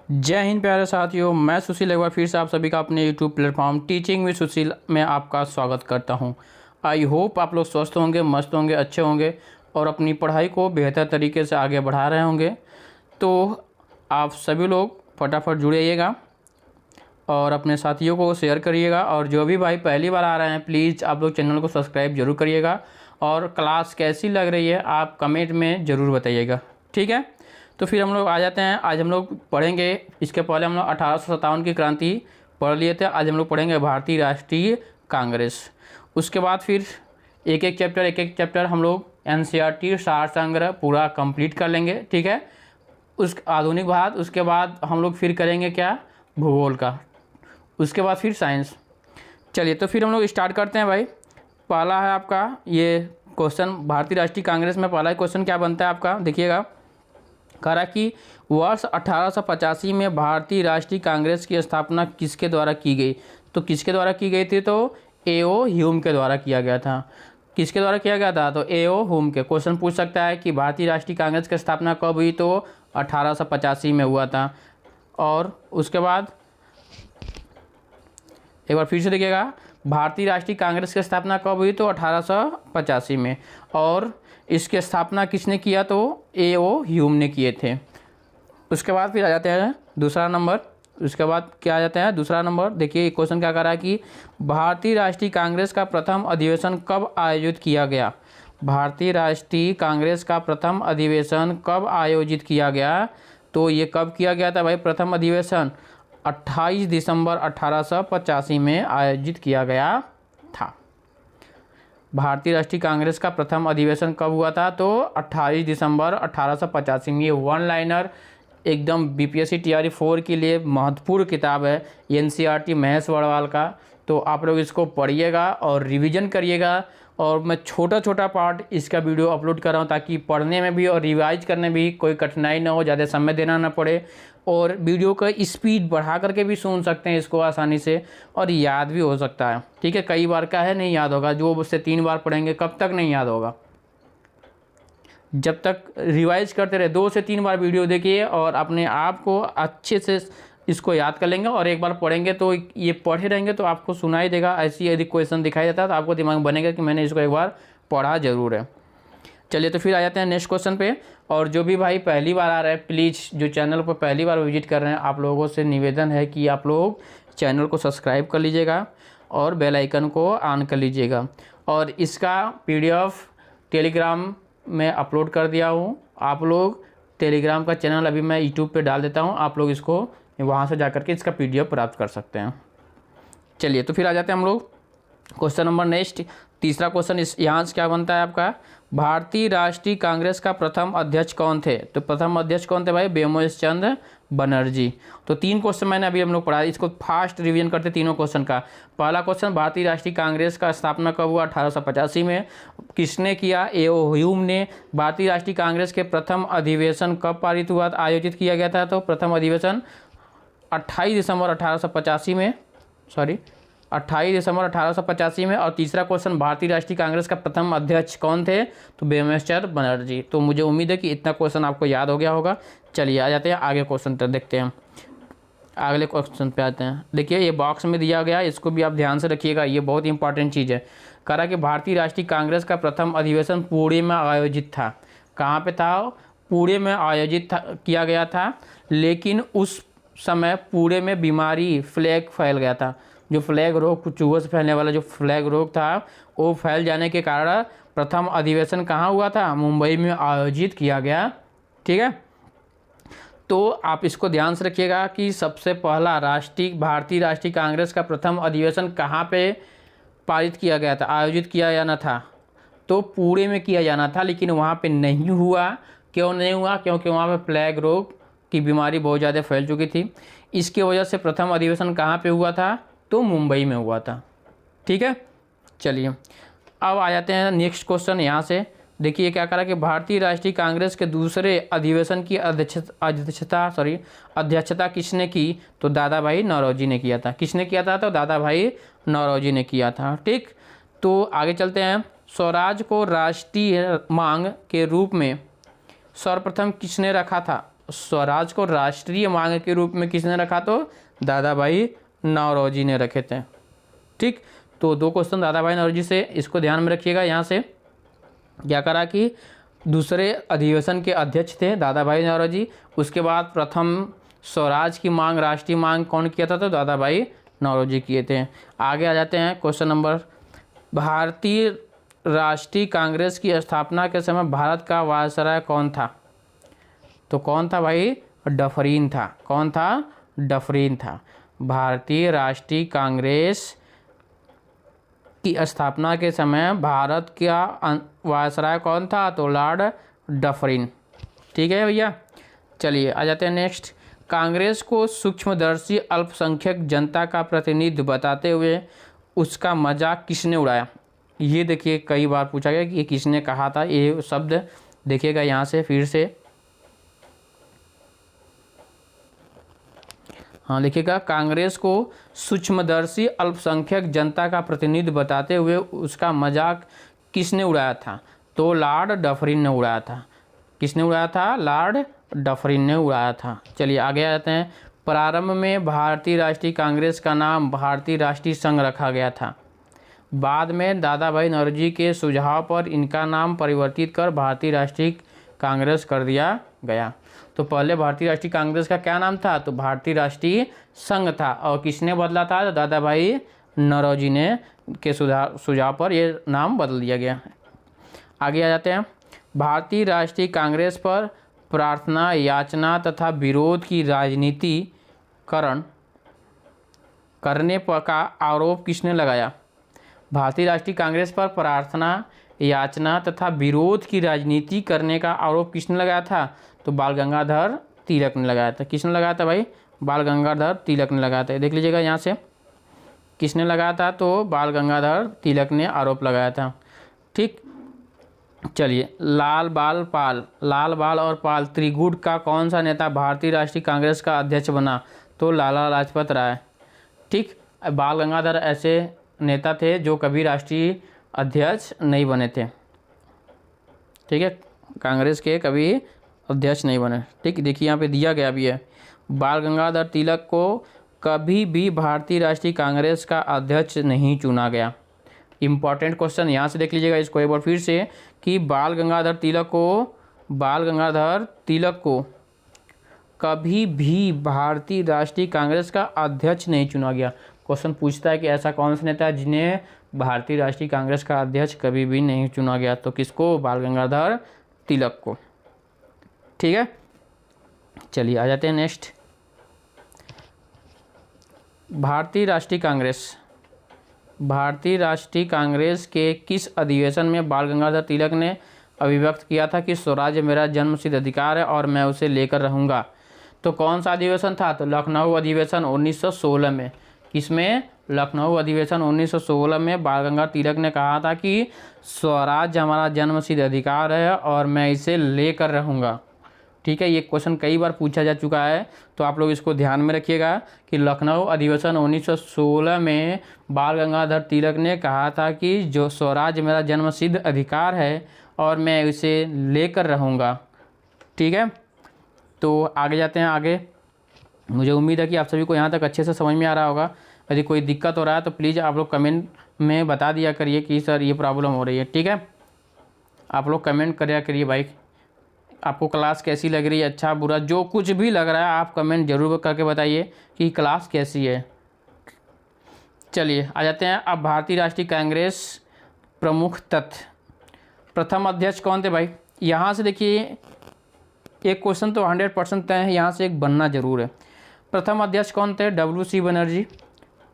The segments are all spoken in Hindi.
जय हिंद प्यारे साथियों, मैं सुशील एक बार फिर से आप सभी का अपने यूट्यूब प्लेटफॉर्म टीचिंग विद सुशील में आपका स्वागत करता हूं। आई होप आप लोग स्वस्थ होंगे, मस्त होंगे, अच्छे होंगे और अपनी पढ़ाई को बेहतर तरीके से आगे बढ़ा रहे होंगे। तो आप सभी लोग फटाफट जुड़िएगा और अपने साथियों को शेयर करिएगा। और जो भी भाई पहली बार आ रहे हैं, प्लीज़ आप लोग चैनल को सब्सक्राइब जरूर करिएगा। और क्लास कैसी लग रही है आप कमेंट में ज़रूर बताइएगा, ठीक है। तो फिर हम लोग आ जाते हैं। आज हम लोग पढ़ेंगे, इसके पहले हम लोग 1857 की क्रांति पढ़ लिए थे। आज हम लोग पढ़ेंगे भारतीय राष्ट्रीय कांग्रेस। उसके बाद फिर एक एक चैप्टर हम लोग एनसीईआरटी सार संग्रह पूरा कंप्लीट कर लेंगे, ठीक है। उस आधुनिक भारत, उसके बाद हम लोग फिर करेंगे क्या, भूगोल का, उसके बाद फिर साइंस। चलिए तो फिर हम लोग स्टार्ट करते हैं भाई। पहला है आपका ये क्वेश्चन, भारतीय राष्ट्रीय कांग्रेस में पहला क्वेश्चन क्या बनता है आपका, देखिएगा। कह रहा कि वर्ष 1885 में भारतीय राष्ट्रीय कांग्रेस की स्थापना किसके द्वारा की गई। तो किसके द्वारा की गई थी, तो ए.ओ. ह्यूम के द्वारा किया गया था। किसके द्वारा किया गया था, तो ए.ओ. ह्यूम के। क्वेश्चन पूछ सकता है कि भारतीय राष्ट्रीय कांग्रेस की स्थापना कब हुई, तो 1885 में हुआ था। और उसके बाद एक बार फिर से देखिएगा, भारतीय राष्ट्रीय कांग्रेस की स्थापना कब हुई, तो 1885 में। और इसकी स्थापना किसने किया, तो ए.ओ. ह्यूम ने किए थे। उसके बाद फिर आ जाते हैं दूसरा नंबर। उसके बाद क्या आ जाता है दूसरा नंबर, देखिए क्वेश्चन क्या कर रहा है कि भारतीय राष्ट्रीय कांग्रेस का प्रथम अधिवेशन कब आयोजित किया गया। भारतीय राष्ट्रीय कांग्रेस का प्रथम अधिवेशन कब आयोजित किया गया, तो ये कब किया गया था भाई, प्रथम अधिवेशन 28 दिसंबर 1885 में आयोजित किया गया था। भारतीय राष्ट्रीय कांग्रेस का प्रथम अधिवेशन कब हुआ था, तो 28 दिसंबर 1885 में। ये वन लाइनर एकदम बीपीएससी टीआरई 4 के लिए महत्वपूर्ण किताब है, एनसीईआरटी महेश वर्णवाल का। तो आप लोग इसको पढ़िएगा और रिवीजन करिएगा। और मैं छोटा छोटा पार्ट इसका वीडियो अपलोड कर रहा हूँ ताकि पढ़ने में भी और रिवाइज करने में भी कोई कठिनाई ना हो, ज़्यादा समय देना ना पड़े। और वीडियो का स्पीड बढ़ा करके भी सुन सकते हैं इसको आसानी से, और याद भी हो सकता है, ठीक है। कई बार का है नहीं याद होगा, जो उससे 3 बार पढ़ेंगे कब तक नहीं याद होगा, जब तक रिवाइज करते रहे। 2 से 3 बार वीडियो देखिए और अपने आप को अच्छे से इसको याद कर लेंगे। और एक बार पढ़ेंगे तो ये पढ़े रहेंगे तो आपको सुनाई देगा। ऐसी यदि क्वेश्चन दिखाई देता है तो आपको दिमाग में बनेगा कि मैंने इसको एक बार पढ़ा जरूर है। चलिए तो फिर आ जाते हैं नेक्स्ट क्वेश्चन पे। और जो भी भाई पहली बार आ रहा है, प्लीज़ जो चैनल पर पहली बार विजिट कर रहे हैं, आप लोगों से निवेदन है कि आप लोग चैनल को सब्सक्राइब कर लीजिएगा और बेल आइकन को ऑन कर लीजिएगा। और इसका पीडीएफ टेलीग्राम में अपलोड कर दिया हूँ। आप लोग टेलीग्राम का चैनल अभी मैं यूट्यूब पे डाल देता हूँ, आप लोग इसको वहाँ से जाकर के इसका पीडीएफ प्राप्त कर सकते हैं। चलिए तो फिर आ जाते हैं हम लोग क्वेश्चन नंबर नेक्स्ट। तीसरा क्वेश्चन इस यहाँ से क्या बनता है आपका, भारतीय राष्ट्रीय कांग्रेस का प्रथम अध्यक्ष कौन थे। तो प्रथम अध्यक्ष कौन थे भाई, ब्योमेश चंद्र बनर्जी। तो 3 क्वेश्चन मैंने अभी हम लोग पढ़ा, इसको फास्ट रिवीजन करते तीनों क्वेश्चन का। पहला क्वेश्चन, भारतीय राष्ट्रीय कांग्रेस का स्थापना कब हुआ, 1885 में। किसने किया, ए.ओ. ह्यूम ने। भारतीय राष्ट्रीय कांग्रेस के प्रथम अधिवेशन कब पारित हुआ, आयोजित किया गया था, तो प्रथम अधिवेशन 28 दिसंबर 1885 में, 28 दिसंबर 1885 में। और तीसरा क्वेश्चन, भारतीय राष्ट्रीय कांग्रेस का प्रथम अध्यक्ष कौन थे, तो ब्योमेश चंद्र बनर्जी। तो मुझे उम्मीद है कि इतना क्वेश्चन आपको याद हो गया होगा। चलिए आ जाते हैं आगे क्वेश्चन तक, देखते हैं अगले क्वेश्चन पे आते हैं। देखिए ये बॉक्स में दिया गया, इसको भी आप ध्यान से रखिएगा, ये बहुत इंपॉर्टेंट चीज़ है। कह रहा कि भारतीय राष्ट्रीय कांग्रेस का प्रथम अधिवेशन पुणे में आयोजित था। कहाँ पे था, पुणे में आयोजित किया गया था। लेकिन उस समय पुणे में बीमारी फ्लैग फैल गया था। जो फ्लैग रोग, चूहों से फैलने वाला जो फ्लैग रोग था, वो फैल जाने के कारण प्रथम अधिवेशन कहाँ हुआ था, मुंबई में आयोजित किया गया, ठीक है। तो आप इसको ध्यान से रखिएगा कि सबसे पहला भारतीय राष्ट्रीय कांग्रेस का प्रथम अधिवेशन कहाँ पे पारित किया गया था, आयोजित किया जाना था, तो पुणे में किया जाना था। लेकिन वहाँ पे नहीं हुआ। क्यों नहीं हुआ, क्योंकि वहाँ पे प्लेग रोग की बीमारी बहुत ज़्यादा फैल चुकी थी। इसकी वजह से प्रथम अधिवेशन कहाँ पे हुआ था, तो मुंबई में हुआ था, ठीक है। चलिए अब आ जाते हैं नेक्स्ट क्वेश्चन। यहाँ से देखिए क्या करा कि भारतीय राष्ट्रीय कांग्रेस के दूसरे अधिवेशन की अध्यक्षता किसने की, तो दादा भाई नौरोजी ने किया था। किसने किया था, तो दादा भाई नौरोजी ने किया था, ठीक। तो आगे चलते हैं। स्वराज को राष्ट्रीय मांग के रूप में सर्वप्रथम किसने रखा था, स्वराज को राष्ट्रीय मांग के रूप में किसने रखा? तो दादा भाई नौरोजी ने रखे थे। ठीक, तो 2 क्वेश्चन दादा भाई नौरोजी से, इसको ध्यान में रखिएगा। यहाँ से क्या करा कि दूसरे अधिवेशन के अध्यक्ष थे दादा भाई नौरोजी। उसके बाद प्रथम स्वराज की मांग, राष्ट्रीय मांग कौन किया था? तो दादा भाई नौरोजी किए थे। आगे आ जाते हैं क्वेश्चन नंबर, भारतीय राष्ट्रीय कांग्रेस की स्थापना के समय भारत का वायसराय कौन था? तो कौन था भाई? डफरीन था। कौन था? डफरीन था। भारतीय राष्ट्रीय कांग्रेस की स्थापना के समय भारत का वायसराय कौन था? तो लॉर्ड डफरीन। ठीक है भैया, चलिए आ जाते हैं नेक्स्ट। कांग्रेस को सूक्ष्मदर्शी अल्पसंख्यक जनता का प्रतिनिधि बताते हुए उसका मजाक किसने उड़ाया? ये देखिए कई बार पूछा गया कि ये किसने कहा था। ये शब्द देखिएगा यहाँ से फिर से, हाँ देखिएगा, कांग्रेस को सूक्ष्मदर्शी अल्पसंख्यक जनता का प्रतिनिधि बताते हुए उसका मजाक किसने उड़ाया था? तो लॉर्ड डफरिन ने उड़ाया था। किसने उड़ाया था? लॉर्ड डफरिन ने उड़ाया था। चलिए आगे आ जाते हैं। प्रारंभ में भारतीय राष्ट्रीय कांग्रेस का नाम भारतीय राष्ट्रीय संघ रखा गया था। बाद में दादा भाई नौरोजी के सुझाव पर इनका नाम परिवर्तित कर भारतीय राष्ट्रीय कांग्रेस कर दिया गया। तो पहले भारतीय राष्ट्रीय कांग्रेस का क्या नाम था? तो भारतीय राष्ट्रीय संघ था। और किसने बदला था? तो दादा भाई नौरोजी ने के सुझाव पर यह नाम बदल दिया गया। आगे आ जाते हैं। भारतीय राष्ट्रीय कांग्रेस पर प्रार्थना, याचना तथा विरोध की राजनीतिकरण करने का आरोप किसने लगाया? भारतीय राष्ट्रीय कांग्रेस पर प्रार्थना, याचना तथा विरोध की राजनीति करने का आरोप किसने लगाया था? तो बाल गंगाधर तिलक ने लगाया था। किसने लगाया था भाई? बाल गंगाधर तिलक ने लगाया था। देख लीजिएगा यहाँ से किसने लगाया था? तो बाल गंगाधर तिलक ने आरोप लगाया था। ठीक, चलिए लाल बाल और पाल त्रिगुट का कौन सा नेता भारतीय राष्ट्रीय कांग्रेस का अध्यक्ष बना? तो लाला लाजपत राय। ठीक, बाल गंगाधर ऐसे नेता थे जो कभी राष्ट्रीय अध्यक्ष नहीं बने थे। ठीक है, कांग्रेस के कभी अध्यक्ष नहीं बने। ठीक, देखिए यहाँ पे दिया गया भी है, बाल गंगाधर तिलक को कभी भी भारतीय राष्ट्रीय कांग्रेस का अध्यक्ष नहीं चुना गया। इम्पॉर्टेंट क्वेश्चन यहाँ से देख लीजिएगा इसको एक बार फिर से कि बाल गंगाधर तिलक को कभी भी भारतीय राष्ट्रीय कांग्रेस का अध्यक्ष नहीं चुना गया। क्वेश्चन पूछता है कि ऐसा कौन सा नेता है जिन्हें भारतीय राष्ट्रीय कांग्रेस का अध्यक्ष कभी भी नहीं चुना गया? तो किसको? बाल गंगाधर तिलक को। ठीक है, चलिए आ जाते हैं नेक्स्ट। भारतीय राष्ट्रीय कांग्रेस के किस अधिवेशन में बाल गंगाधर तिलक ने अभिव्यक्त किया था कि स्वराज मेरा जन्मसिद्ध अधिकार है और मैं उसे लेकर रहूँगा? तो कौन सा अधिवेशन था? तो लखनऊ अधिवेशन 1916 में। किसमें? लखनऊ अधिवेशन 1916 में बाल गंगाधर तिलक ने कहा था कि स्वराज हमारा जन्मसिद्ध अधिकार है और मैं इसे लेकर रहूँगा। ठीक है, ये क्वेश्चन कई बार पूछा जा चुका है, तो आप लोग इसको ध्यान में रखिएगा कि लखनऊ अधिवेशन 1916 में बाल गंगाधर तिलक ने कहा था कि जो स्वराज मेरा जन्मसिद्ध अधिकार है और मैं इसे लेकर रहूँगा। ठीक है, तो आगे जाते हैं। आगे मुझे उम्मीद है कि आप सभी को यहाँ तक अच्छे से समझ में आ रहा होगा। यदि कोई दिक्कत हो रहा है तो प्लीज़ आप लोग कमेंट में बता दिया करिए कि सर ये प्रॉब्लम हो रही है। ठीक है, आप लोग कमेंट करिए करिए भाई, आपको क्लास कैसी लग रही है, अच्छा बुरा जो कुछ भी लग रहा है आप कमेंट जरूर करके बताइए कि क्लास कैसी है। चलिए आ जाते हैं अब भारतीय राष्ट्रीय कांग्रेस प्रमुख तथ्य। प्रथम अध्यक्ष कौन थे भाई? यहाँ से देखिए एक क्वेश्चन तो 100% तय है, यहाँ से एक बनना जरूर है। प्रथम अध्यक्ष कौन थे? WC बनर्जी।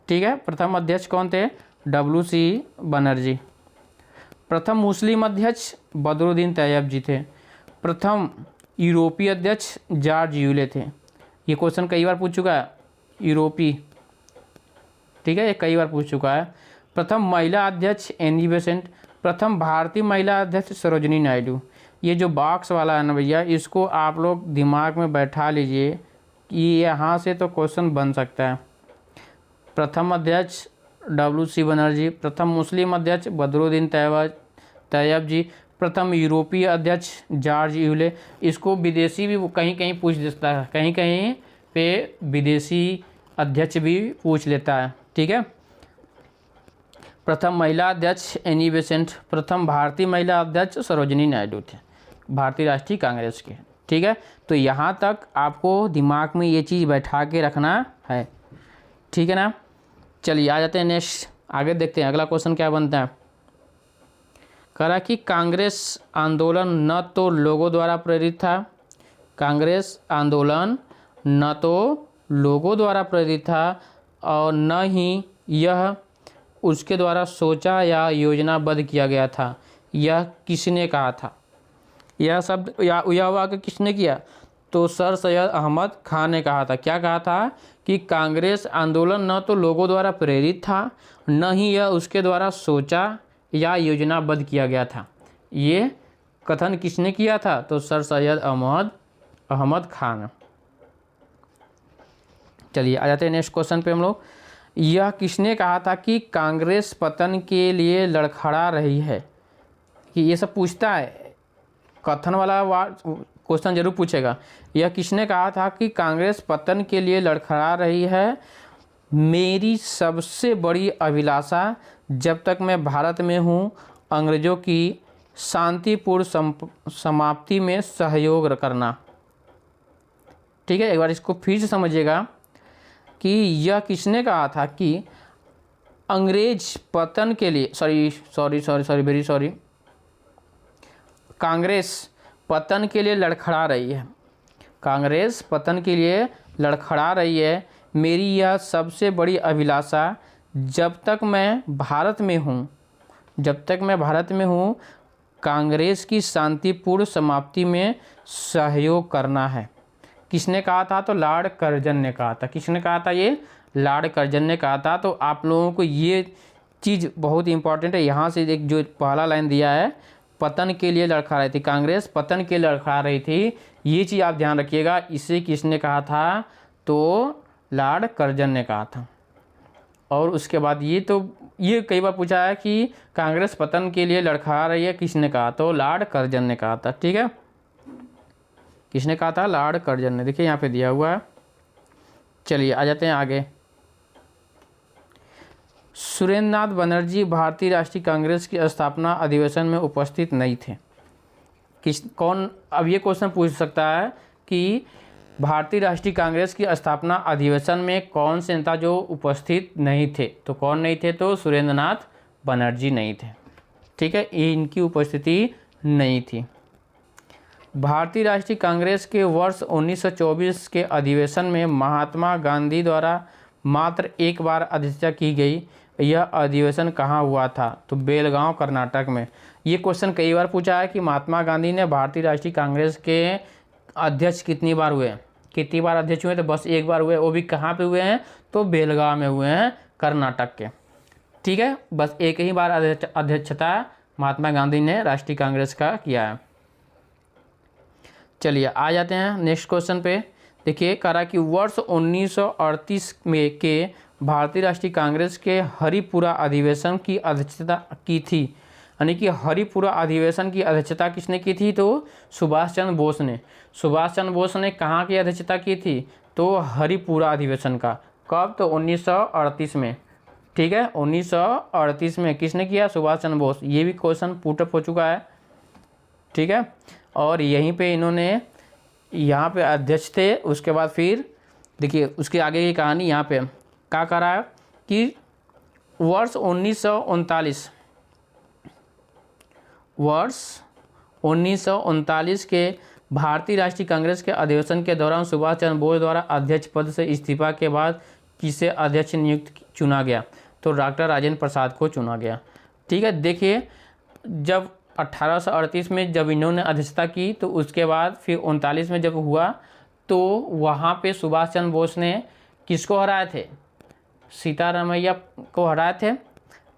ठीक है, प्रथम अध्यक्ष कौन थे? WC बनर्जी। प्रथम मुस्लिम अध्यक्ष बदरुद्दीन तैयब जी थे। प्रथम यूरोपीय अध्यक्ष जॉर्ज यूले थे। ये क्वेश्चन कई बार पूछ चुका है, यूरोपी। ठीक है, ये कई बार पूछ चुका है। प्रथम महिला अध्यक्ष एनी बेसेंट। प्रथम भारतीय महिला अध्यक्ष सरोजिनी नायडू। ये जो बॉक्स वाला है ना भैया, इसको आप लोग दिमाग में बैठा लीजिए कि यहाँ से तो क्वेश्चन बन सकता है। प्रथम अध्यक्ष WC बनर्जी, प्रथम मुस्लिम अध्यक्ष बदरुद्दीन तैयब जी, प्रथम यूरोपीय अध्यक्ष जॉर्ज यूले। इसको विदेशी भी कहीं कहीं पूछ देता है, कहीं कहीं पे विदेशी अध्यक्ष भी पूछ लेता है। ठीक है। प्रथम महिला अध्यक्ष एनी बेसेंट। प्रथम भारतीय महिला अध्यक्ष सरोजिनी नायडू थे, भारतीय राष्ट्रीय कांग्रेस के। ठीक है। तो यहाँ तक आपको दिमाग में ये चीज़ बैठा के रखना है। ठीक है ना। चलिए आ जाते हैं नेक्स्ट, आगे देखते हैं अगला क्वेश्चन क्या बनता है। कह रहा कि कांग्रेस आंदोलन न तो लोगों द्वारा प्रेरित था, कांग्रेस आंदोलन न तो लोगों द्वारा प्रेरित था और न ही यह उसके द्वारा सोचा या योजनाबद्ध किया गया था। यह किसने कहा था? यह शब्द यह वाक्य किसने किया? तो सर सैयद अहमद खान ने कहा था। क्या कहा था? कि कांग्रेस आंदोलन न तो लोगों द्वारा प्रेरित था, न ही यह उसके द्वारा सोचा या योजनाबद्ध किया गया था। ये कथन किसने किया था? तो सर सैयद अहमद खान। चलिए आ जाते हैं नेक्स्ट क्वेश्चन पे हम लोग। यह किसने कहा था कि कांग्रेस पतन के लिए लड़खड़ा रही है? कि ये सब पूछता है, कथन वाला क्वेश्चन जरूर पूछेगा। यह किसने कहा था कि कांग्रेस पतन के लिए लड़खड़ा रही है? मेरी सबसे बड़ी अभिलाषा जब तक मैं भारत में हूँ अंग्रेज़ों की शांतिपूर्ण समाप्ति में सहयोग करना। ठीक है। एक बार इसको फिर से समझिएगा कि यह किसने कहा था कि अंग्रेज पतन के लिए वेरी सॉरी कांग्रेस पतन के लिए लड़खड़ा रही है, कांग्रेस पतन के लिए लड़खड़ा रही है। मेरी यह सबसे बड़ी अभिलाषा जब तक मैं भारत में हूँ कांग्रेस की शांतिपूर्ण समाप्ति में सहयोग करना है। किसने कहा था? तो लॉर्ड कर्जन ने कहा था। किसने कहा था? ये लॉर्ड कर्जन ने कहा था। तो आप लोगों को ये चीज़ बहुत इंपॉर्टेंट है। यहाँ से एक जो पहला लाइन दिया है, पतन के लिए लड़खड़ा रही थी, कांग्रेस पतन के लिए लड़खड़ा रही थी, ये चीज़ आप ध्यान रखिएगा। इसे किसने कहा था? तो लॉर्ड कर्जन ने कहा था। और उसके बाद ये कई बार पूछा है कि कांग्रेस पतन के लिए लड़खड़ा रही है, किसने कहा? तो लॉर्ड कर्जन ने कहा था। ठीक है। किसने कहा था? लॉर्ड कर्जन ने। देखिए यहाँ पे दिया हुआ है। चलिए आ जाते हैं आगे। सुरेंद्र नाथ बनर्जी भारतीय राष्ट्रीय कांग्रेस की स्थापना अधिवेशन में उपस्थित नहीं थे। कौन? अब ये क्वेश्चन पूछ सकता है कि भारतीय राष्ट्रीय कांग्रेस की स्थापना अधिवेशन में कौन से नेता जो उपस्थित नहीं थे? तो कौन नहीं थे? तो सुरेंद्र नाथ बनर्जी नहीं थे। ठीक है। इनकी उपस्थिति नहीं थी। भारतीय राष्ट्रीय कांग्रेस के वर्ष 1924 के अधिवेशन में महात्मा गांधी द्वारा मात्र एक बार अध्यक्षता की गई। यह अधिवेशन कहाँ हुआ था? तो बेलगांव कर्नाटक में। ये क्वेश्चन कई बार पूछा है कि महात्मा गांधी ने भारतीय राष्ट्रीय कांग्रेस के अध्यक्ष कितनी बार हुए? कितनी बार अध्यक्ष हुए? तो बस एक बार हुए। वो भी कहाँ पे हुए हैं? तो बेलगांव में हुए हैं, कर्नाटक के। ठीक है। बस एक ही बार अध्यक्षता महात्मा गांधी ने राष्ट्रीय कांग्रेस का किया है। चलिए आ जाते हैं नेक्स्ट क्वेश्चन पे। देखिए कह रहा कि वर्ष 1938 में के भारतीय राष्ट्रीय कांग्रेस के हरिपुरा अधिवेशन की अध्यक्षता की थी। यानी कि हरिपुरा अधिवेशन की अध्यक्षता किसने की थी? तो सुभाष चंद्र बोस ने। सुभाष चंद्र बोस ने कहाँ की अध्यक्षता की थी? तो हरिपुरा अधिवेशन का। कब? तो 1938 में। ठीक है। 1938 में किसने किया? सुभाष चंद्र बोस। ये भी क्वेश्चन पुटअप हो चुका है। ठीक है। और यहीं पे इन्होंने यहाँ पे अध्यक्ष थे। उसके बाद फिर देखिए उसके आगे की कहानी यहाँ पे क्या कह रहा है कि वर्ष 1939 के भारतीय राष्ट्रीय कांग्रेस के अधिवेशन के दौरान सुभाष चंद्र बोस द्वारा अध्यक्ष पद से इस्तीफा के बाद किसे अध्यक्ष चुना गया? तो डॉक्टर राजेंद्र प्रसाद को चुना गया। ठीक है। देखिए जब 1838 में जब इन्होंने अध्यक्षता की तो उसके बाद फिर 39 में जब हुआ तो वहाँ पे सुभाष चंद्र बोस ने किसको हराए थे? सीतारामैया को हराए थे।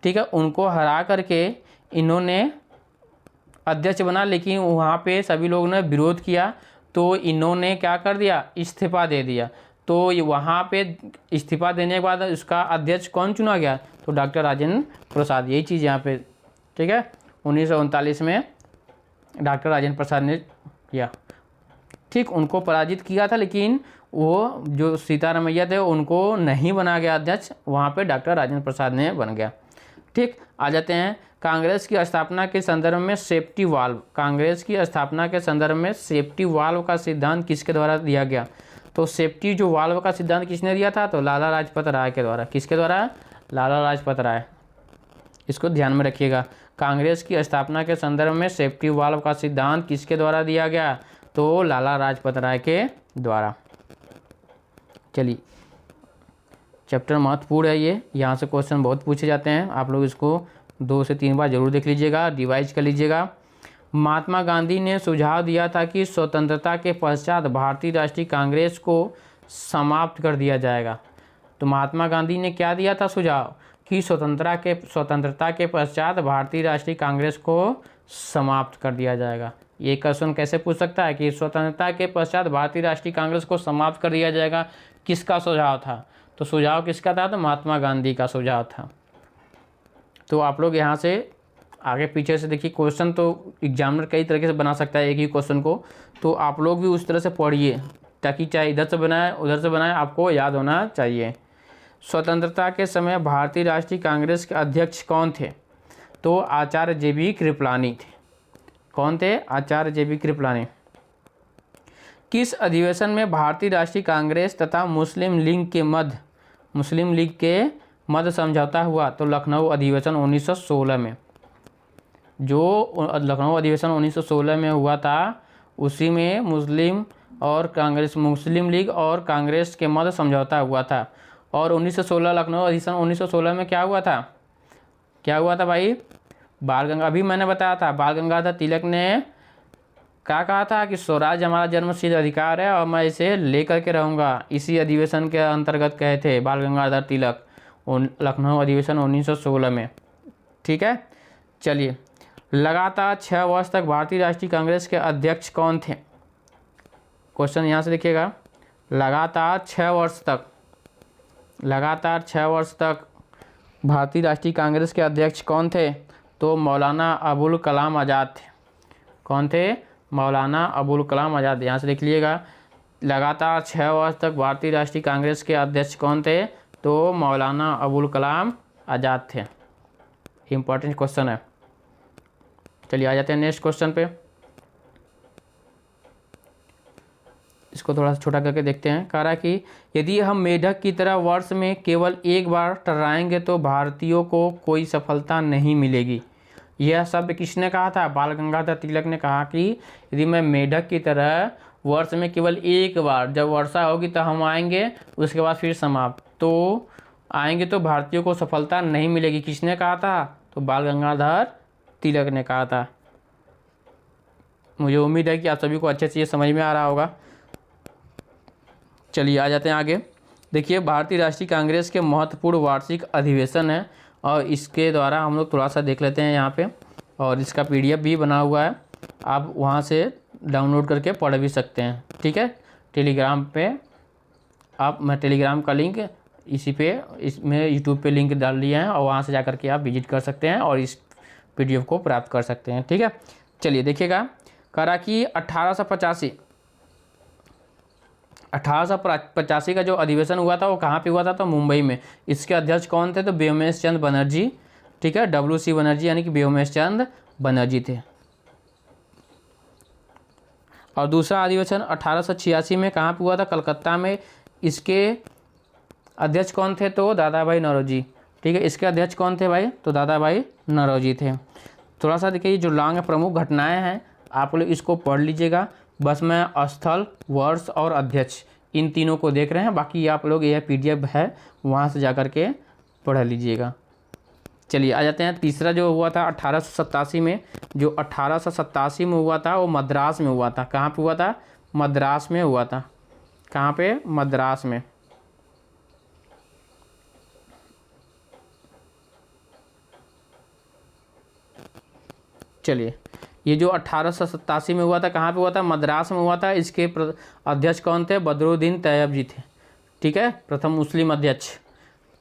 ठीक है। उनको हरा करके इन्होंने अध्यक्ष बना, लेकिन वहाँ पे सभी लोगों ने विरोध किया तो इन्होंने क्या कर दिया? इस्तीफा दे दिया। तो वहाँ पे इस्तीफा देने के बाद उसका अध्यक्ष कौन चुना गया? तो डॉक्टर राजेंद्र प्रसाद। यही चीज़ यहाँ पे। ठीक है। 1939 में डॉक्टर राजेंद्र प्रसाद ने किया। ठीक, उनको पराजित किया था, लेकिन वो जो सीतारमैया थे उनको नहीं बना गया अध्यक्ष, वहाँ पे डॉक्टर राजेंद्र प्रसाद ने बन गया। ठीक, आ जाते हैं कांग्रेस की स्थापना के संदर्भ में सेफ्टी वाल्व। कांग्रेस की स्थापना के संदर्भ में सेफ्टी वाल्व का सिद्धांत किसके द्वारा दिया गया? तो सेफ्टी जो वाल्व का सिद्धांत किसने दिया था? तो लाला लाजपत राय के द्वारा। किसके द्वारा? लाला लाजपत राय। इसको ध्यान में रखिएगा। कांग्रेस की स्थापना के संदर्भ में सेफ्टी वाल्व का सिद्धांत किसके द्वारा दिया गया? तो लाला लाजपत राय के द्वारा। चलिए, चैप्टर महत्वपूर्ण है ये, यहाँ से क्वेश्चन बहुत पूछे जाते हैं। आप लोग इसको 2 से 3 बार जरूर देख लीजिएगा, रिवाइज कर लीजिएगा। महात्मा गांधी ने सुझाव दिया था कि स्वतंत्रता के पश्चात भारतीय राष्ट्रीय कांग्रेस को समाप्त कर दिया जाएगा। तो महात्मा गांधी ने क्या दिया था सुझाव? कि स्वतंत्रता के पश्चात भारतीय राष्ट्रीय कांग्रेस को समाप्त कर दिया जाएगा। ये क्वेश्चन कैसे पूछ सकता है कि स्वतंत्रता के पश्चात भारतीय राष्ट्रीय कांग्रेस को समाप्त कर दिया जाएगा, किसका सुझाव था? तो सुझाव किसका था? तो महात्मा गांधी का सुझाव था। तो आप लोग यहाँ से आगे पीछे से देखिए, क्वेश्चन तो एग्जामिनर कई तरीके से बना सकता है एक ही क्वेश्चन को, तो आप लोग भी उस तरह से पढ़िए ताकि चाहे इधर से बनाए उधर से बनाए, आपको याद होना चाहिए। स्वतंत्रता के समय भारतीय राष्ट्रीय कांग्रेस के अध्यक्ष कौन थे? तो आचार्य JB कृपलानी थे। कौन थे? आचार्य JB कृपलानी। किस अधिवेशन में भारतीय राष्ट्रीय कांग्रेस तथा मुस्लिम लीग के मध्य समझौता हुआ? तो लखनऊ अधिवेशन 1916 में। जो लखनऊ अधिवेशन 1916 में हुआ था, उसी में मुस्लिम लीग और कांग्रेस के मध्य समझौता हुआ था। और 1916 लखनऊ अधिवेशन 1916 में क्या हुआ था? क्या हुआ था भाई? अभी मैंने बताया था, बाल गंगाधर तिलक ने क्या कहा था कि स्वराज हमारा जन्मसिद्ध अधिकार है और मैं इसे लेकर के रहूँगा। इसी अधिवेशन के अंतर्गत कहे थे बाल गंगाधर तिलक, लखनऊ अधिवेशन 1916 में। ठीक है, चलिए। लगातार 6 वर्ष तक भारतीय राष्ट्रीय कांग्रेस के अध्यक्ष कौन थे? क्वेश्चन यहाँ से देखिएगा। लगातार 6 वर्ष तक भारतीय राष्ट्रीय कांग्रेस के अध्यक्ष कौन थे? तो मौलाना अबुल कलाम आज़ाद थे। कौन थे? मौलाना अबुल कलाम आज़ाद। यहाँ से लिख लीजिएगा, लगातार 6 वर्ष तक भारतीय राष्ट्रीय कांग्रेस के अध्यक्ष कौन थे? तो मौलाना अबुल कलाम आज़ाद थे। इम्पॉर्टेंट क्वेश्चन है। चलिए आ जाते हैं नेक्स्ट क्वेश्चन पे। इसको थोड़ा सा छोटा करके देखते हैं। कह रहा है कि यदि हम मेढक की तरह वर्ष में केवल एक बार टर्राएंगे तो भारतीयों को कोई सफलता नहीं मिलेगी। यह शब्द किसने कहा था? बाल गंगाधर तिलक ने कहा कि यदि मैं मेढक की तरह वर्ष में केवल एक बार, जब वर्षा होगी तो हम आएंगे, उसके बाद फिर समाप्त, तो आएंगे तो भारतीयों को सफलता नहीं मिलेगी। किसने कहा था? तो बाल गंगाधर तिलक ने कहा था। मुझे उम्मीद है कि आप सभी को अच्छे से ये समझ में आ रहा होगा। चलिए आ जाते हैं आगे। देखिए, भारतीय राष्ट्रीय कांग्रेस के महत्वपूर्ण वार्षिक अधिवेशन है और इसके द्वारा हम लोग थोड़ा सा देख लेते हैं यहाँ पे, और इसका PDF भी बना हुआ है, आप वहाँ से डाउनलोड करके पढ़ भी सकते हैं। ठीक है, टेलीग्राम पे मैं टेलीग्राम का लिंक इसमें यूट्यूब पे लिंक डाल दिए हैं और वहाँ से जाकर के आप विजिट कर सकते हैं और इस PDF को प्राप्त कर सकते हैं। ठीक है, चलिए देखिएगा। करा कि 1885 का जो अधिवेशन हुआ था वो कहाँ पे हुआ था? तो मुंबई में। इसके अध्यक्ष कौन थे? तो व्योमेश चंद्र बनर्जी। ठीक है, WC बनर्जी यानी कि व्योमेश चंद्र बनर्जी थे। और दूसरा अधिवेशन 1886 में कहाँ पे हुआ था? कलकत्ता में। इसके अध्यक्ष कौन थे? तो दादा भाई नौरोजी। ठीक है, इसके अध्यक्ष कौन थे भाई? तो दादा भाई नौरोजी थे। थोड़ा सा देखिए, जो लांग प्रमुख घटनाएं हैं आप लोग इसको पढ़ लीजिएगा। बस मैं स्थल, वर्ष और अध्यक्ष इन तीनों को देख रहे हैं, बाकी आप लोग यह PDF है वहाँ से जाकर के पढ़ लीजिएगा। चलिए आ जाते हैं। तीसरा जो हुआ था 1887 में, जो 1887 में हुआ था वो मद्रास में हुआ था। कहाँ पे हुआ था? मद्रास में हुआ था। कहाँ पे? मद्रास में। चलिए, ये जो 1887 में हुआ था कहाँ पे हुआ था? मद्रास में हुआ था। इसके अध्यक्ष कौन थे? बदरुद्दीन तैयब जी थे। ठीक है, प्रथम मुस्लिम अध्यक्ष।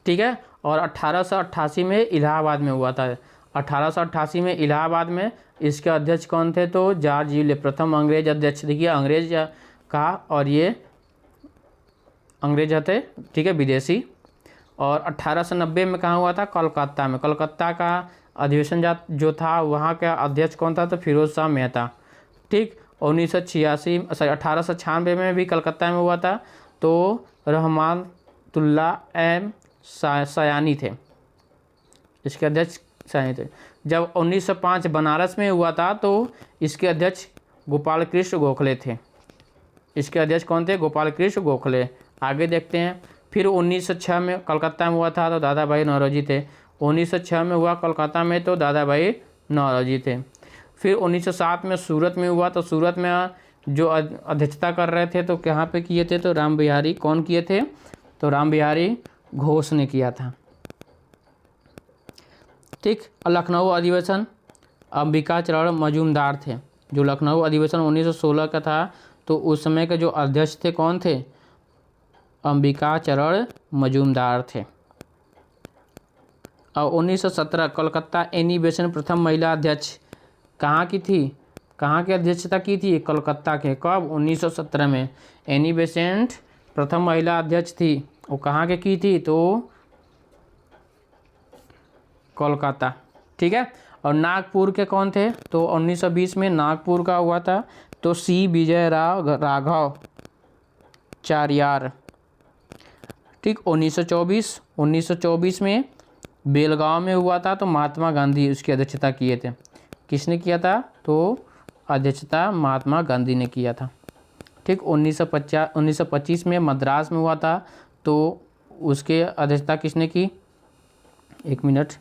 ठीक है, और 1888 में इलाहाबाद में हुआ था। 1888 में इलाहाबाद में इसके अध्यक्ष कौन थे? तो जॉर्ज यूले, प्रथम अंग्रेज अध्यक्ष। देखिए अंग्रेज कहा और ये अंग्रेज थे, ठीक है, विदेशी। और 1890 में कहाँ हुआ था? कोलकाता में। कोलकाता का अधिवेशन जो था वहाँ का अध्यक्ष कौन था? तो फिरोज शाह मेहता, ठीक। 1896 में भी कलकत्ता में हुआ था, तो रहमातुल्लाह एम सयानी थे, इसके अध्यक्ष सयानी थे। जब 1905 बनारस में हुआ था तो इसके अध्यक्ष गोपाल कृष्ण गोखले थे। इसके अध्यक्ष कौन थे? गोपाल कृष्ण गोखले। आगे देखते हैं। फिर 1906 में कलकत्ता में हुआ था तो दादा भाई नौरोजी थे। 1906 में हुआ कोलकाता में तो दादा भाई नौरोजी थे। फिर 1907 में सूरत में हुआ तो सूरत में जो अध्यक्षता कर रहे थे तो कहाँ पे किए थे? तो राम बिहारी कौन किए थे? तो राम बिहारी घोष ने किया था, ठीक। लखनऊ अधिवेशन अंबिका चरण मजूमदार थे। जो लखनऊ अधिवेशन 1916 का था तो उस समय के जो अध्यक्ष थे कौन थे? अंबिका चरण मजूमदार थे। और 1917 कोलकाता एनी बेसेंट प्रथम महिला अध्यक्ष कहाँ की थी? कहाँ की अध्यक्षता की थी? कोलकाता के। कब? 1917 में। एनी बेसेंट प्रथम महिला अध्यक्ष थी, वो कहाँ के की थी? तो कोलकाता, ठीक है। और नागपुर के कौन थे? तो 1920 में नागपुर का हुआ था तो सी विजय राघव चारियार, ठीक। 1924 में बेलगांव में हुआ था तो महात्मा गांधी उसकी अध्यक्षता किए थे। किसने किया था? तो अध्यक्षता महात्मा गांधी ने किया था, ठीक। 1925 में मद्रास में हुआ था तो उसके अध्यक्षता किसने की? एक मिनट।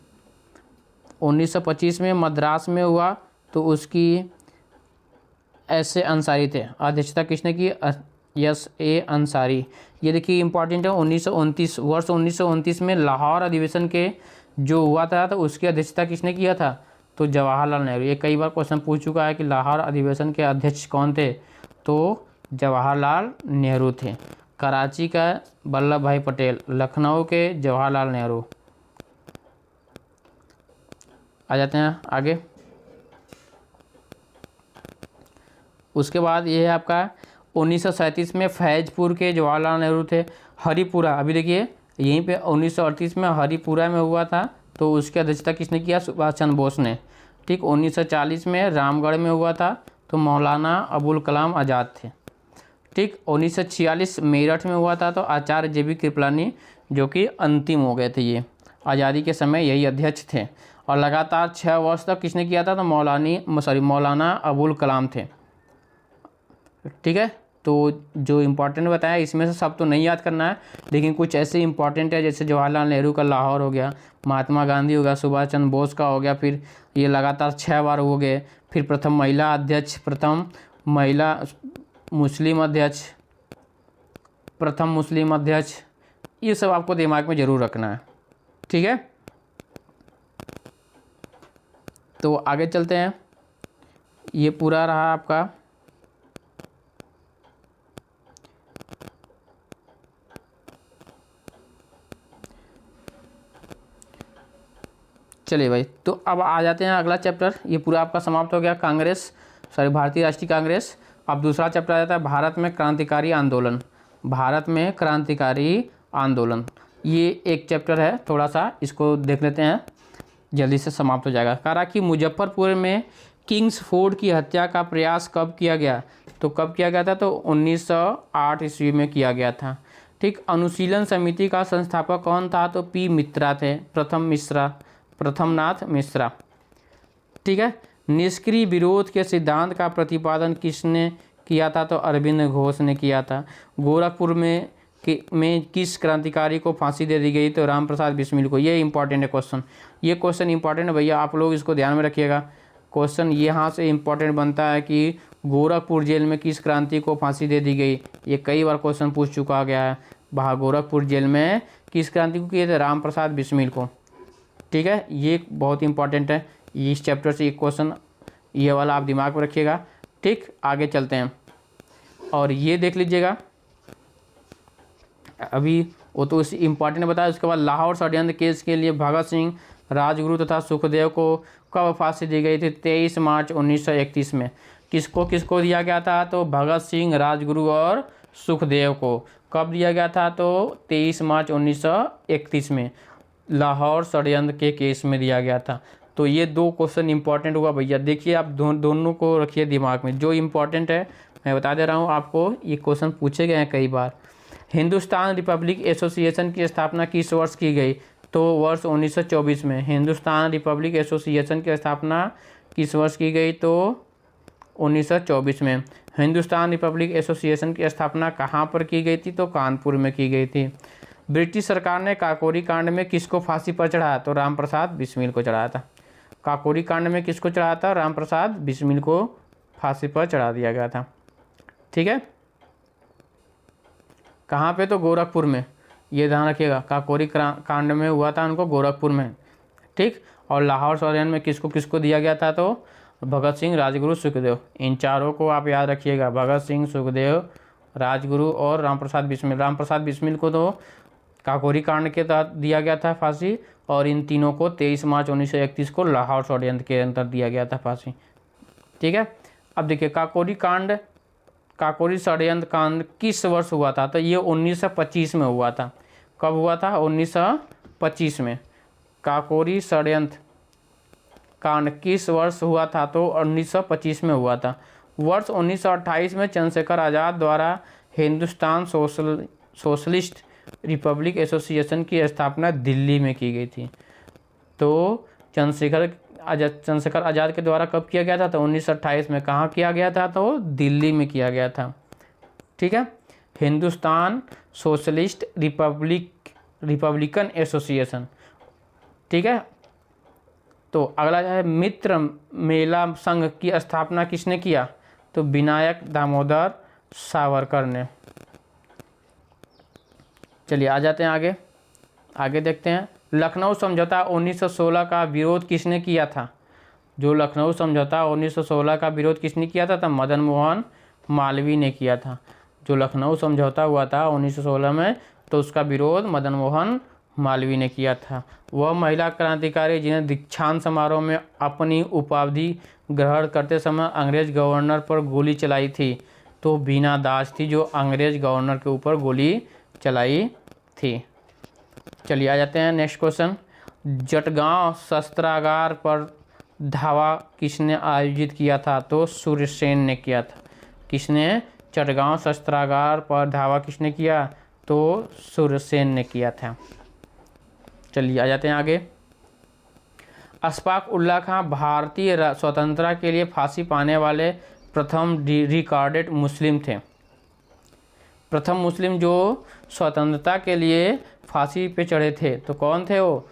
1925 में मद्रास में हुआ तो उसकी एस.ए. अंसारी थे। अध्यक्षता किसने की? एस.ए. अंसारी। ये देखिए इंपॉर्टेंट है। 1929 में लाहौर अधिवेशन के जो हुआ था तो उसकी अध्यक्षता किसने किया था? तो जवाहरलाल नेहरू। ये कई बार क्वेश्चन पूछ चुका है कि लाहौर अधिवेशन के अध्यक्ष कौन थे? तो जवाहरलाल नेहरू थे। कराची का वल्लभ भाई पटेल, लखनऊ के जवाहरलाल नेहरू। आ जाते हैं आगे। उसके बाद ये है आपका 1937 में फैजपुर के जवाहरलाल नेहरू थे। हरिपुरा, अभी देखिए यहीं पे 1938 में हरिपुरा में हुआ था तो उसकी अध्यक्षता किसने किया? सुभाष चंद्र बोस ने, ठीक। 1940 में रामगढ़ में हुआ था तो मौलाना अबुल कलाम आज़ाद थे, ठीक। 1946 मेरठ में हुआ था तो आचार्य जे.बी. कृपलानी जो कि अंतिम हो गए थे, ये आज़ादी के समय यही अध्यक्ष थे। और लगातार 6 वर्ष तक किसने किया था? तो मौलाना अबुल कलाम थे, ठीक है। तो जो इम्पोर्टेंट बताया इसमें से सब तो नहीं याद करना है, लेकिन कुछ ऐसे इंपॉर्टेंट है जैसे जवाहरलाल नेहरू का लाहौर हो गया, महात्मा गांधी हो गया, सुभाष चंद्र बोस का हो गया, फिर ये लगातार 6 बार हो गए। फिर प्रथम महिला अध्यक्ष, प्रथम महिला मुस्लिम अध्यक्ष, प्रथम मुस्लिम अध्यक्ष, ये सब आपको दिमाग में ज़रूर रखना है, ठीक है। तो आगे चलते हैं। ये पूरा रहा आपका चलिए भाई, तो अब आ जाते हैं अगला चैप्टर। ये पूरा आपका समाप्त हो गया भारतीय राष्ट्रीय कांग्रेस। अब दूसरा चैप्टर आ जाता है भारत में क्रांतिकारी आंदोलन। भारत में क्रांतिकारी आंदोलन, ये एक चैप्टर है, थोड़ा सा इसको देख लेते हैं, जल्दी से समाप्त हो जाएगा। कहा कि मुजफ्फरपुर में किंग्स फोर्ड की हत्या का प्रयास कब किया गया? तो कब किया गया था? तो 1908 ईस्वी में किया गया था, ठीक। अनुशीलन समिति का संस्थापक कौन था? तो पी मित्रा थे, प्रथमनाथ मिश्रा, ठीक है। निष्क्रिय विरोध के सिद्धांत का प्रतिपादन किसने किया था? तो अरविंद घोष ने किया था। गोरखपुर में किस क्रांतिकारी को फांसी दे दी गई? तो राम प्रसाद बिस्मिल को। ये इंपॉर्टेंट है क्वेश्चन, ये क्वेश्चन इंपॉर्टेंट है भैया, आप लोग इसको ध्यान में रखिएगा। क्वेश्चन यहाँ से इंपॉर्टेंट बनता है कि गोरखपुर जेल में किस क्रांति को फांसी दे दी गई। ये कई बार क्वेश्चन पूछ चुका गया है। वहाँ गोरखपुर जेल में किस क्रांति को किए थे? राम प्रसाद बिस्मिल को, ठीक है। ये बहुत इंपॉर्टेंट है, इस चैप्टर से एक क्वेश्चन ये वाला आप दिमाग में रखिएगा, ठीक। आगे चलते हैं और ये देख लीजिएगा, अभी वो तो इम्पॉर्टेंट बताया। उसके बाद लाहौर षड्यंत्र केस के लिए भगत सिंह, राजगुरु तथा सुखदेव को कब फांसी दी गई थी? 23 मार्च 1931 में। किसको किसको दिया गया था? तो भगत सिंह, राजगुरु और सुखदेव को। कब दिया गया था? तो 23 मार्च 1931 में लाहौर षड्यंत्र के केस में दिया गया था। तो ये 2 क्वेश्चन इंपॉर्टेंट हुआ भैया। देखिए आप दोनों को रखिए दिमाग में, जो इम्पोर्टेंट है मैं बता दे रहा हूँ आपको। ये क्वेश्चन पूछे गए हैं कई बार। हिंदुस्तान रिपब्लिक एसोसिएशन की स्थापना किस वर्ष की गई? तो वर्ष 1924 में। हिंदुस्तान रिपब्लिक एसोसिएशन की स्थापना किस वर्ष की गई? तो 1924 में। हिंदुस्तान रिपब्लिक एसोसिएशन की स्थापना कहाँ पर की गई थी? तो कानपुर में की गई थी। ब्रिटिश सरकार ने काकोरी कांड में किसको फांसी पर चढ़ाया? तो रामप्रसाद बिस्मिल को चढ़ाया था। काकोरी कांड में किसको चढ़ाया था? रामप्रसाद बिस्मिल को फांसी पर चढ़ा दिया गया था। ठीक है, कहाँ पे? तो गोरखपुर में। ये ध्यान रखिएगा, काकोरी कांड में हुआ था उनको गोरखपुर में। ठीक, और लाहौर षड्यंत्र में किसको किसको दिया गया था? तो भगत सिंह, राजगुरु, सुखदेव। इन चारों को आप याद रखिएगा, भगत सिंह, सुखदेव, राजगुरु और रामप्रसाद बिस्मिल। रामप्रसाद बिस्मिल को तो काकोरी कांड के तहत दिया गया था फांसी, और इन तीनों को 23 मार्च 1931 को लाहौर षड्यंत्र के अंतर्गत दिया गया था फांसी। ठीक है, अब देखिए काकोरी षड्यंत्र कांड किस वर्ष हुआ था? तो ये 1925 में हुआ था। कब हुआ था? 1925 में। काकोरी षड्यंत्र कांड किस वर्ष हुआ था? तो 1925 में हुआ था। वर्ष 1928 में चंद्रशेखर आज़ाद द्वारा हिंदुस्तान सोशलिस्ट रिपब्लिक एसोसिएशन की स्थापना दिल्ली में की गई थी। तो चंद्रशेखर आज़ाद के द्वारा कब किया गया था? तो 1928 में। कहाँ किया गया था? तो दिल्ली में किया गया था। ठीक है, हिंदुस्तान सोशलिस्ट रिपब्लिकन एसोसिएशन। ठीक है, तो अगला है मित्र मेला संघ की स्थापना किसने किया? तो विनायक दामोदर सावरकर ने। चलिए आ जाते हैं आगे देखते हैं। लखनऊ समझौता 1916 का विरोध किसने किया था? जो लखनऊ समझौता 1916 का विरोध किसने किया था? तो मदन मोहन मालवीय ने किया था। जो लखनऊ समझौता हुआ था 1916 में, तो उसका विरोध मदन मोहन मालवीय ने किया था। वह महिला क्रांतिकारी जिन्हें दीक्षांत समारोह में अपनी उपाधि ग्रहण करते समय अंग्रेज गवर्नर पर गोली चलाई थी, तो बीना दास थी, जो अंग्रेज गवर्नर के ऊपर गोली चलाई थी। चलिए आ जाते हैं नेक्स्ट क्वेश्चन। जटगांव शस्त्रागार पर धावा किसने आयोजित किया था? तो सूर्यसेन ने किया था। किसने? चटगांव शस्त्रागार पर धावा किसने किया? तो सूर्यसेन ने किया था। चलिए आ जाते हैं आगे। अशफाक उल्लाह खां भारतीय स्वतंत्रता के लिए फांसी पाने वाले प्रथम रिकॉर्डेड मुस्लिम थे। प्रथम मुस्लिम जो स्वतंत्रता के लिए फांसी पे चढ़े थे, तो कौन थे वो?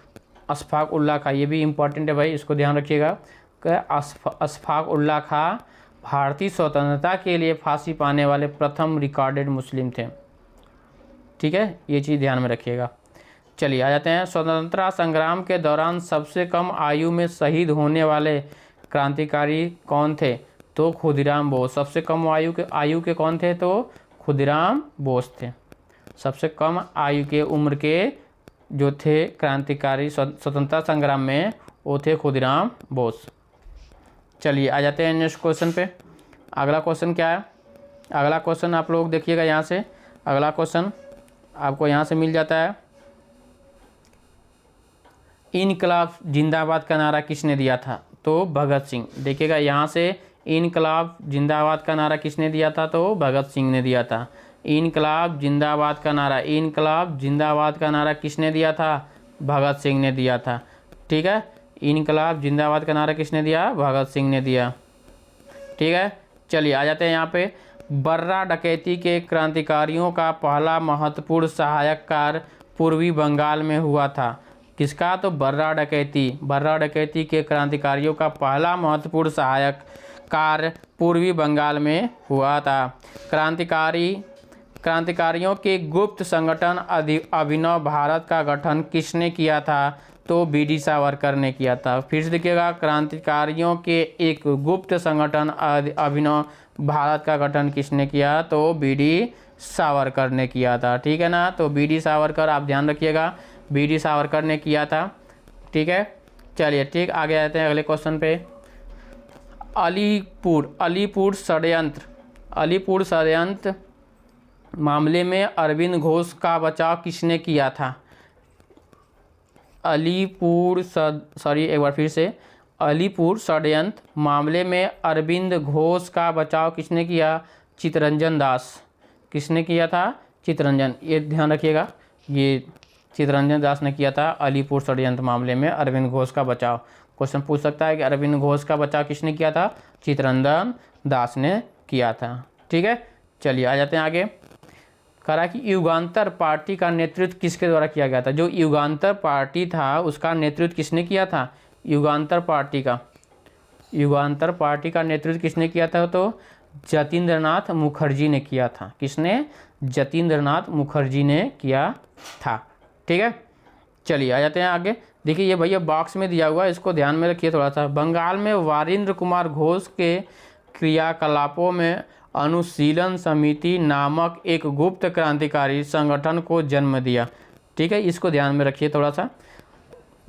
अशफाक उल्लाह खां। ये भी इम्पोर्टेंट है भाई, इसको ध्यान रखिएगा कि अशफाक उल्लाह खां भारतीय स्वतंत्रता के लिए फांसी पाने वाले प्रथम रिकॉर्डेड मुस्लिम थे। ठीक है, ये चीज़ ध्यान में रखिएगा। चलिए आ जाते हैं। स्वतंत्रता संग्राम के दौरान सबसे कम आयु में शहीद होने वाले क्रांतिकारी कौन थे? तो खुदीराम बोस। सबसे कम आयु के कौन थे? तो खुदीराम बोस थे। सबसे कम आयु के उम्र के जो थे क्रांतिकारी स्वतंत्रता संग्राम में, वो थे खुदीराम बोस। चलिए आ जाते हैं नेक्स्ट क्वेश्चन पे। अगला क्वेश्चन क्या है? अगला क्वेश्चन आप लोग देखिएगा यहाँ से। अगला क्वेश्चन आपको यहाँ से मिल जाता है। इनकलाब जिंदाबाद का नारा किसने दिया था? तो भगत सिंह। देखिएगा यहाँ से, इनकलाब जिंदाबाद का नारा किसने दिया था? तो भगत सिंह ने दिया था। इनकलाब जिंदाबाद का नारा, इनकलाब जिंदाबाद का नारा किसने दिया था? भगत सिंह ने दिया था। ठीक है, इनकलाब जिंदाबाद का नारा किसने दिया? भगत सिंह ने दिया। ठीक है, चलिए आ जाते हैं यहाँ पे। बर्रा डकैती के क्रांतिकारियों का पहला महत्वपूर्ण सहायक कार्य पूर्वी बंगाल में हुआ था। किसका? तो बर्रा डकैती के क्रांतिकारियों का पहला महत्वपूर्ण सहायक कार्य पूर्वी बंगाल में हुआ था। क्रांतिकारियों के गुप्त संगठन अभिनव भारत का गठन किसने किया था? तो बी.डी. सावरकर ने किया था। फिर से देखिएगा, क्रांतिकारियों के एक गुप्त संगठन अभिनव भारत का गठन किसने किया? तो बी.डी. सावरकर ने किया था। ठीक है ना, तो बी.डी. सावरकर, आप ध्यान रखिएगा, बी.डी. सावरकर ने किया था। ठीक है, चलिए ठीक, आगे आते हैं अगले क्वेश्चन पे। अलीपुर षड्यंत्र मामले में अरविंद घोष का बचाव किसने किया था? अलीपुर षड्यंत्र मामले में अरविंद घोष का बचाव किसने किया? चित्तरंजन दास। किसने किया था? चित्तरंजन। ये ध्यान रखिएगा, ये चित्तरंजन दास ने किया था अलीपुर षड्यंत्र मामले में अरविंद घोष का बचाव। क्वेश्चन पूछ सकता है कि अरविंद घोष का बचाव किसने किया था? चित्तरंजन दास ने किया था। ठीक है, चलिए आ जाते हैं आगे। कह रहा कि युगांतर पार्टी का नेतृत्व किसके द्वारा किया गया था? जो युगांतर पार्टी था उसका नेतृत्व किसने किया था? युगांतर पार्टी का नेतृत्व किसने किया था? तो जतींद्रनाथ मुखर्जी ने किया था। किसने? जतींद्रनाथ मुखर्जी ने किया था। ठीक है, चलिए आ जाते हैं आगे। देखिए ये भैया बॉक्स में दिया हुआ है, इसको ध्यान में रखिए थोड़ा सा। बंगाल में वारिंद्र कुमार घोष के क्रियाकलापों में अनुशीलन समिति नामक एक गुप्त क्रांतिकारी संगठन को जन्म दिया। ठीक है, इसको ध्यान में रखिए थोड़ा सा।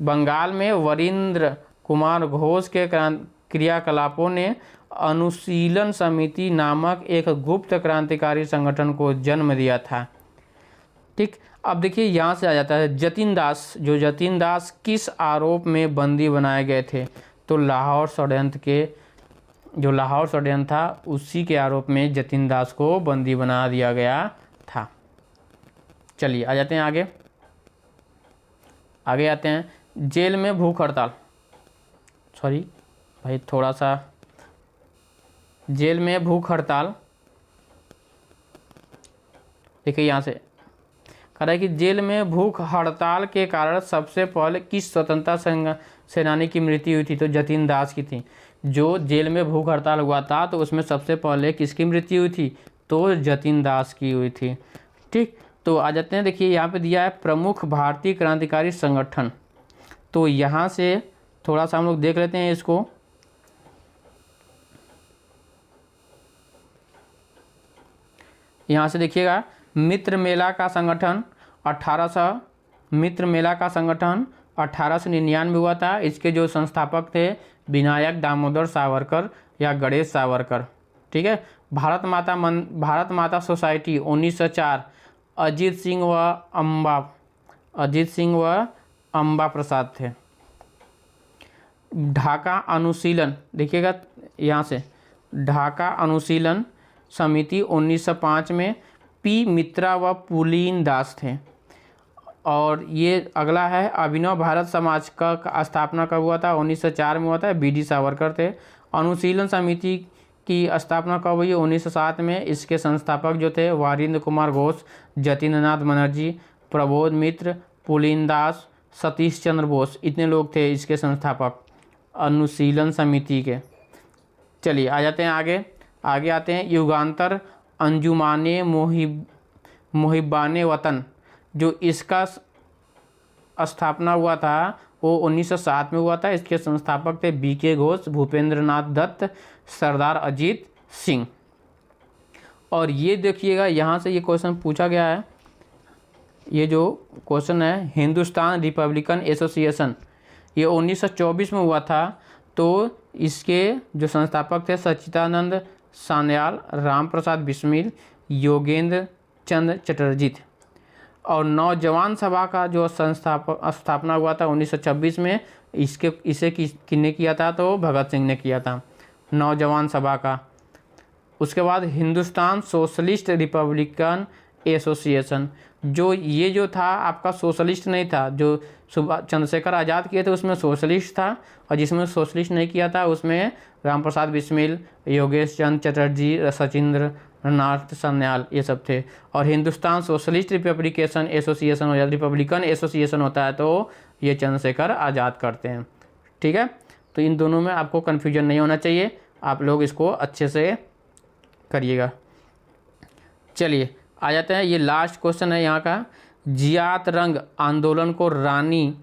बंगाल में वारिंद्र कुमार घोष के क्रियाकलापों ने अनुशीलन समिति नामक एक गुप्त क्रांतिकारी संगठन को जन्म दिया था। ठीक, अब देखिए यहाँ से आ जाता है जतीन दास। जो जतीन दास किस आरोप में बंदी बनाए गए थे? तो लाहौर षड्यंत्र था उसी के आरोप में जतीन दास को बंदी बना दिया गया था। चलिए आ जाते हैं आगे आते हैं। जेल में भूख हड़ताल, जेल में भूख हड़ताल। देखिए यहाँ से कह रहा है कि जेल में भूख हड़ताल के कारण सबसे पहले किस स्वतंत्रता सेनानी की मृत्यु हुई थी? तो जतीन दास की थी। जो जेल में भूख हड़ताल हुआ था तो उसमें सबसे पहले किसकी मृत्यु हुई थी? तो जतीन दास की हुई थी। ठीक, तो आ जाते हैं। देखिए यहाँ पे दिया है प्रमुख भारतीय क्रांतिकारी संगठन। तो यहाँ से थोड़ा सा हम लोग देख लेते हैं इसको। यहाँ से देखिएगा, मित्र मेला का संगठन 1899 हुआ था। इसके जो संस्थापक थे विनायक दामोदर सावरकर या गणेश सावरकर। ठीक है, भारत माता सोसाइटी 1904 अजीत सिंह व अम्बा प्रसाद थे। ढाका अनुशीलन, देखिएगा यहाँ से, ढाका अनुशीलन समिति 1905 में पी मित्रा व पुलीन दास थे। और ये अगला है अभिनव भारत समाज का स्थापना कब हुआ था? 1904 में हुआ था, बीडी सावरकर थे। अनुशीलन समिति की स्थापना कब हुई? 1907 में। इसके संस्थापक जो थे वारिंद्र कुमार घोष, जतीन्द्रनाथ बनर्जी, प्रबोध मित्र, पुलीन दास, सतीश चंद्र बोस, इतने लोग थे इसके संस्थापक अनुशीलन समिति के। चलिए आ जाते हैं आगे आते हैं। युगांतर अंजुमाने मुहिब्बाने वतन, जो इसका स्थापना हुआ था वो 1907 में हुआ था। इसके संस्थापक थे बीके घोष, भूपेंद्र नाथ दत्त, सरदार अजीत सिंह। और ये देखिएगा यहाँ से ये क्वेश्चन पूछा गया है। ये जो क्वेश्चन है, हिंदुस्तान रिपब्लिकन एसोसिएशन, ये 1924 में हुआ था। तो इसके जो संस्थापक थे सच्चिदानंद सान्याल, राम प्रसाद बिस्मिल, योगेंद्र चंद चटर्जी थे। और नौजवान सभा का जो स्थापना हुआ था 1926 में, इसे किसने किया था? तो भगत सिंह ने किया था, नौजवान सभा का। उसके बाद हिंदुस्तान सोशलिस्ट रिपब्लिकन एसोसिएशन, जो था आपका सोशलिस्ट नहीं था। जो सुभाष चंद्रशेखर आज़ाद किए थे उसमें सोशलिस्ट था, और जिसमें सोशलिस्ट नहीं किया था उसमें राम प्रसाद बिस्मिल, योगेश चंद चटर्जी, सचिंद्र नाथ सान्याल, ये सब थे। और हिंदुस्तान सोशलिस्ट रिपब्लिकन एसोसिएशन होता है तो ये चंद्रशेखर आज़ाद करते हैं। ठीक है, तो इन दोनों में आपको कन्फ्यूजन नहीं होना चाहिए, आप लोग इसको अच्छे से करिएगा। चलिए आ जाते हैं, ये लास्ट क्वेश्चन है यहाँ का। जियात रंग आंदोलन को रानी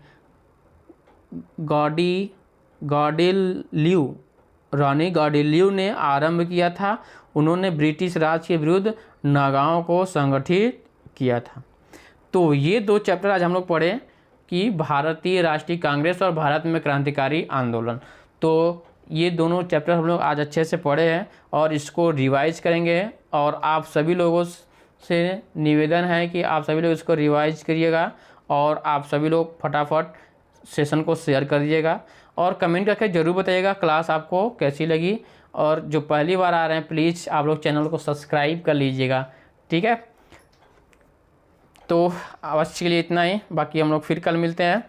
गॉडिल्यू ने आरंभ किया था। उन्होंने ब्रिटिश राज के विरुद्ध नागाओं को संगठित किया था। तो ये दो चैप्टर आज हम लोग पढ़े। कि भारतीय राष्ट्रीय कांग्रेस और भारत में क्रांतिकारी आंदोलन। तो ये दोनों चैप्टर हम लोग आज अच्छे से पढ़े हैं और इसको रिवाइज करेंगे। और आप सभी लोगों से निवेदन है कि आप सभी लोग इसको रिवाइज करिएगा और आप सभी लोग फटाफट सेशन को शेयर कर दीजिएगा और कमेंट करके ज़रूर बताइएगा क्लास आपको कैसी लगी। और जो पहली बार आ रहे हैं प्लीज़ आप लोग चैनल को सब्सक्राइब कर लीजिएगा, ठीक है। तो आज के लिए इतना ही, बाकी हम लोग फिर कल मिलते हैं,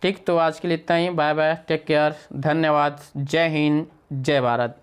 ठीक। तो आज के लिए इतना ही, बाय बाय, टेक केयर, धन्यवाद, जय हिंद, जय भारत।